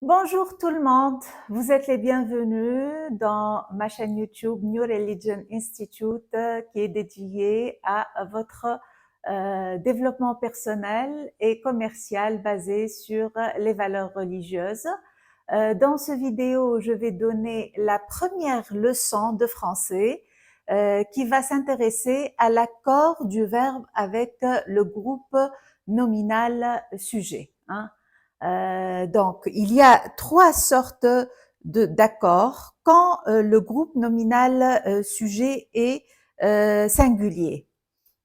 Bonjour tout le monde, vous êtes les bienvenus dans ma chaîne YouTube New Religion Institute qui est dédiée à votre développement personnel et commercial basé sur les valeurs religieuses. Dans ce vidéo, je vais donner la première leçon de français qui va s'intéresser à l'accord du verbe avec le groupe nominal sujet. Donc, il y a trois sortes d'accords quand le groupe nominal sujet est singulier.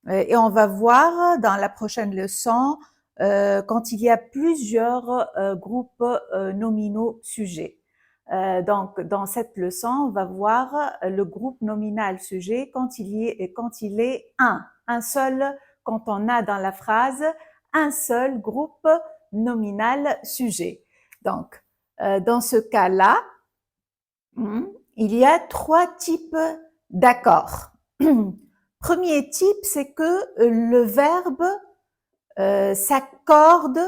Et on va voir dans la prochaine leçon quand il y a plusieurs groupes nominaux sujets. Donc, dans cette leçon, on va voir le groupe nominal sujet quand il est un seul, quand on a dans la phrase un seul groupe nominal sujet. Donc, dans ce cas-là, il y a trois types d'accords. Premier type, c'est que le verbe s'accorde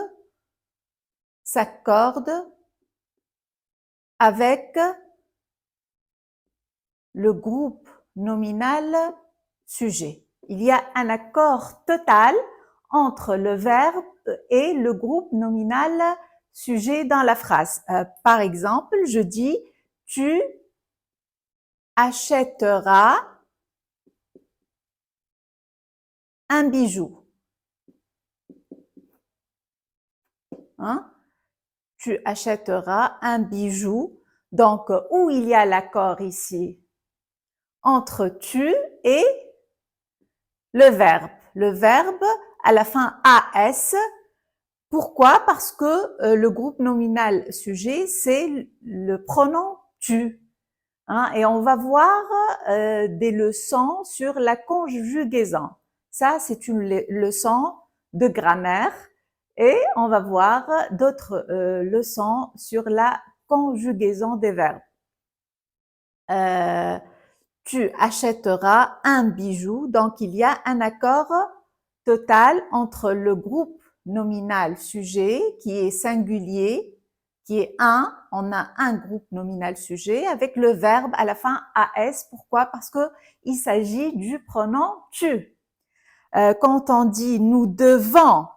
avec le groupe nominal sujet. Il y a un accord total entre le verbe et le groupe nominal sujet dans la phrase. Par exemple, je dis tu achèteras un bijou. Tu achèteras un bijou. Donc, où il y a l'accord ici entre tu et le verbe. Le verbe à la fin AS. Pourquoi? Parce que le groupe nominal sujet, c'est le pronom tu. Et on va voir des leçons sur la conjugaison. Ça, c'est une leçon de grammaire. Et on va voir d'autres leçons sur la conjugaison des verbes. Tu achèteras un bijou. Donc, il y a un accord total entre le groupe nominal sujet qui est singulier, qui est on a un groupe nominal sujet avec le verbe à la fin AS. Pourquoi? Parce que il s'agit du pronom tu. Quand on dit nous devons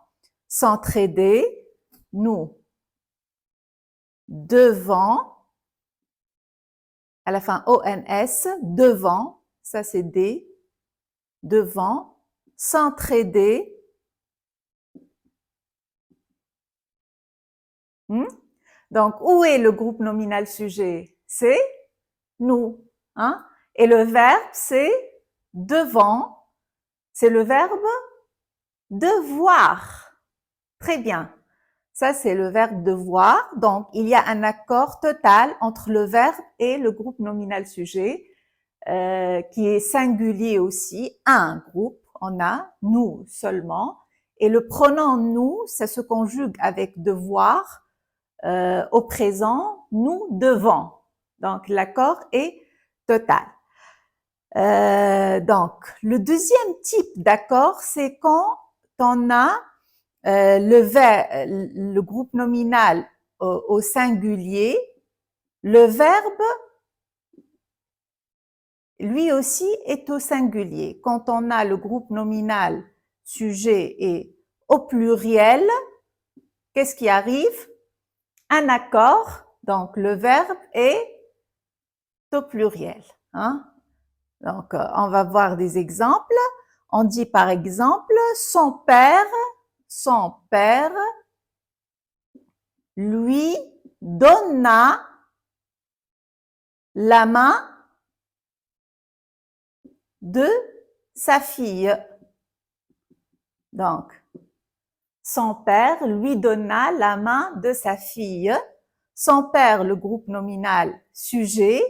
s'entraider, nous devons, à la fin ONS, devant, ça c'est D, devant, s'entraider. Donc, où est le groupe nominal sujet? C'est nous. Et le verbe, c'est devant. C'est le verbe devoir. Très bien. Ça, c'est le verbe devoir. Donc, il y a un accord total entre le verbe et le groupe nominal sujet, qui est singulier aussi, un groupe. On a nous seulement. Et le pronom nous, ça se conjugue avec devoir. Au présent, nous devons. Donc, l'accord est total. Donc, le deuxième type d'accord, c'est quand on a le groupe nominal au singulier, le verbe, lui aussi, est au singulier. Quand on a le groupe nominal sujet et au pluriel, qu'est-ce qui arrive? Un accord, donc le verbe est au pluriel. Donc, on va voir des exemples. On dit par exemple, son père lui donna la main de sa fille. Donc, son père lui donna la main de sa fille. Son père, le groupe nominal sujet,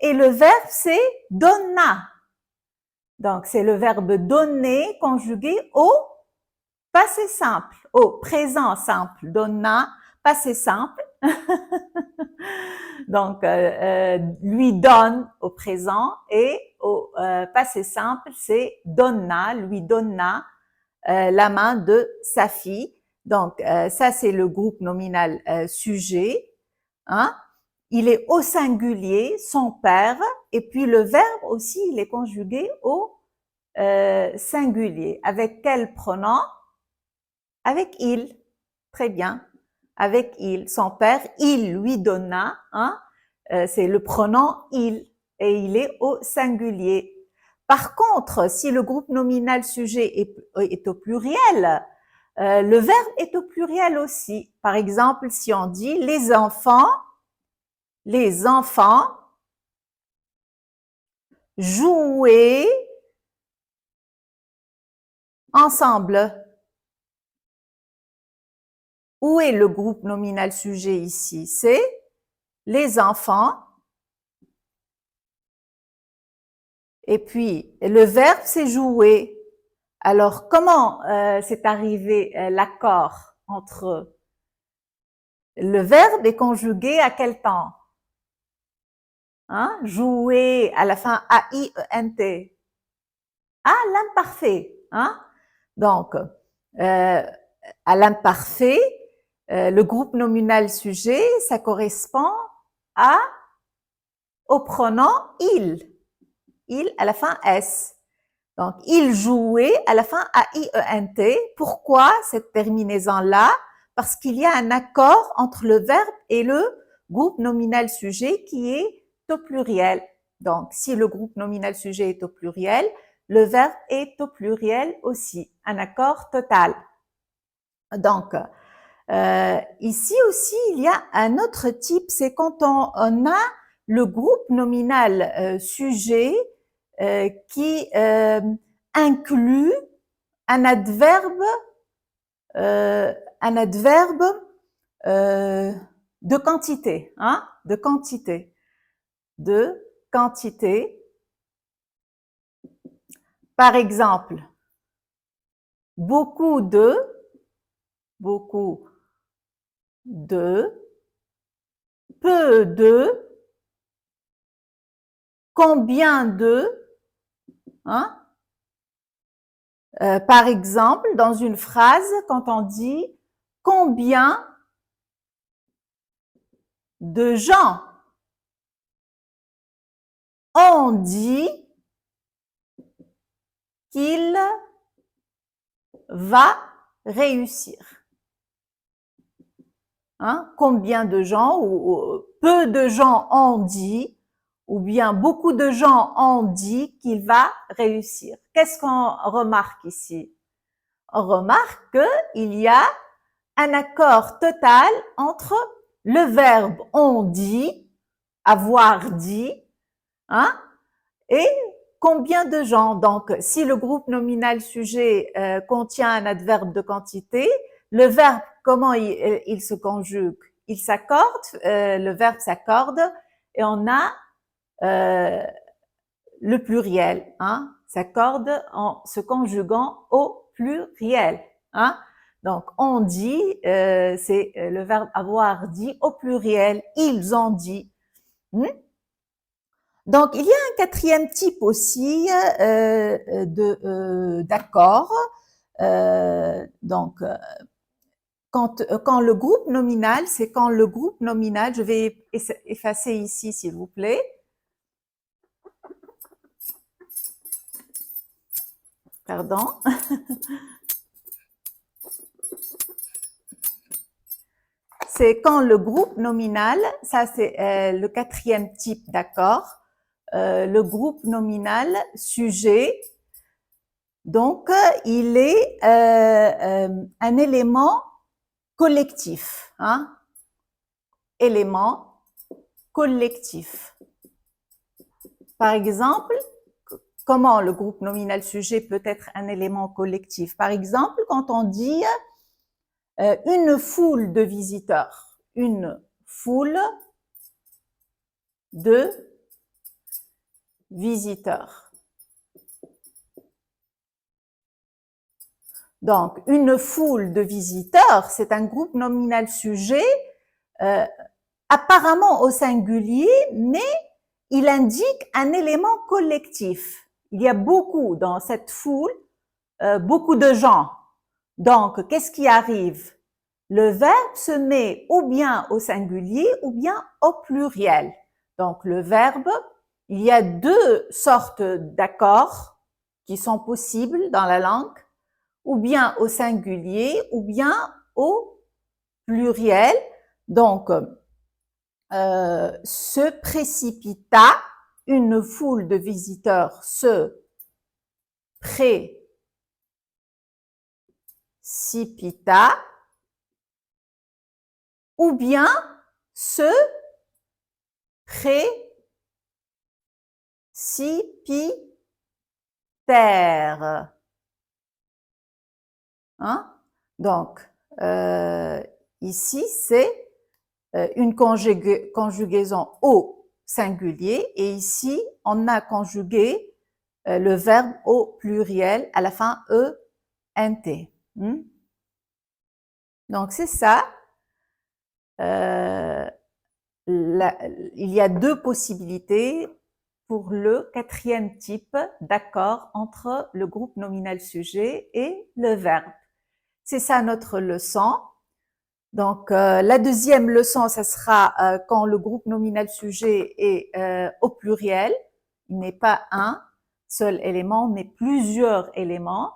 et le verbe, c'est donna. Donc, c'est le verbe donner conjugué au passé simple, au présent simple. Donna, passé simple. Donc, lui donne au présent et au passé simple, c'est donna, lui donna la main de sa fille. Donc, ça, c'est le groupe nominal sujet. hein, il est au singulier, son père, et puis le verbe aussi, il est conjugué au singulier. Avec quel pronom? Avec il. Très bien. Avec il. Son père, il lui donna, hein, c'est le pronom il, et il est au singulier. Par contre, si le groupe nominal sujet est au pluriel, le verbe est au pluriel aussi. Par exemple, si on dit les enfants jouaient ensemble. Où est le groupe nominal sujet ici? C'est les enfants. Et puis, le verbe, c'est jouer. Alors, comment c'est arrivé l'accord entre le verbe est conjugué à quel temps? Hein? Jouer à la fin A-I-E-N-T. À l'imparfait. Hein? Donc, à l'imparfait, le groupe nominal sujet, ça correspond au pronom il. Il à la fin S. Donc, il jouait à la fin A-I-E-N-T. Pourquoi cette terminaison-là? Parce qu'il y a un accord entre le verbe et le groupe nominal sujet qui est au pluriel. Donc, si le groupe nominal sujet est au pluriel, le verbe est au pluriel aussi. Un accord total. Donc, ici aussi, il y a un autre type, c'est quand on a le groupe nominal sujet qui inclut un adverbe de quantité, hein, de quantité. Par exemple, beaucoup de, peu de, combien de, hein? Par exemple, dans une phrase, quand on dit combien de gens, on dit qu'il va réussir. Hein? Combien de gens ou peu de gens ont dit, ou bien beaucoup de gens ont dit qu'il va réussir. Qu'est-ce qu'on remarque ici? On remarque qu'il y a un accord total entre le verbe on dit, avoir dit, hein, et combien de gens. Donc, si le groupe nominal sujet contient un adverbe de quantité, le verbe, comment il se conjugue? Il s'accorde, le verbe s'accorde, et on a le pluriel, hein, s'accorde en se conjuguant au pluriel. Hein. Donc, on dit, c'est le verbe avoir dit au pluriel, ils ont dit. Donc, il y a un quatrième type aussi d'accord. Donc, quand le groupe nominal, c'est quand le groupe nominal, je vais effacer ici, s'il vous plaît. Pardon. C'est quand le groupe nominal, ça c'est le quatrième type d'accord, le groupe nominal sujet, donc il est un élément collectif, hein, élément collectif. Par exemple, comment le groupe nominal sujet peut être un élément collectif? Par exemple, quand on dit une foule de visiteurs, une foule de visiteurs. Donc, une foule de visiteurs, c'est un groupe nominal sujet apparemment au singulier, mais il indique un élément collectif. Il y a beaucoup dans cette foule, beaucoup de gens. Donc, qu'est-ce qui arrive? le verbe se met ou bien au singulier ou bien au pluriel. Donc, le verbe, il y a deux sortes d'accords qui sont possibles dans la langue, ou bien au singulier ou bien au pluriel. Donc, se précipita, une foule de visiteurs se précipita, ou bien se précipitèrent. Hein? Donc, ici, c'est une conjugaison au singulier et ici, on a conjugué le verbe au pluriel à la fin ENT. Donc, c'est ça. Il y a deux possibilités pour le quatrième type d'accord entre le groupe nominal sujet et le verbe. C'est ça notre leçon. Donc, la deuxième leçon, ça sera quand le groupe nominal sujet est au pluriel. Il n'est pas un seul élément, mais plusieurs éléments.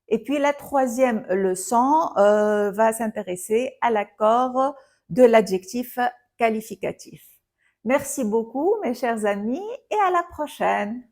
Et puis, la troisième leçon va s'intéresser à l'accord de l'adjectif qualificatif. Merci beaucoup, mes chers amis, et à la prochaine.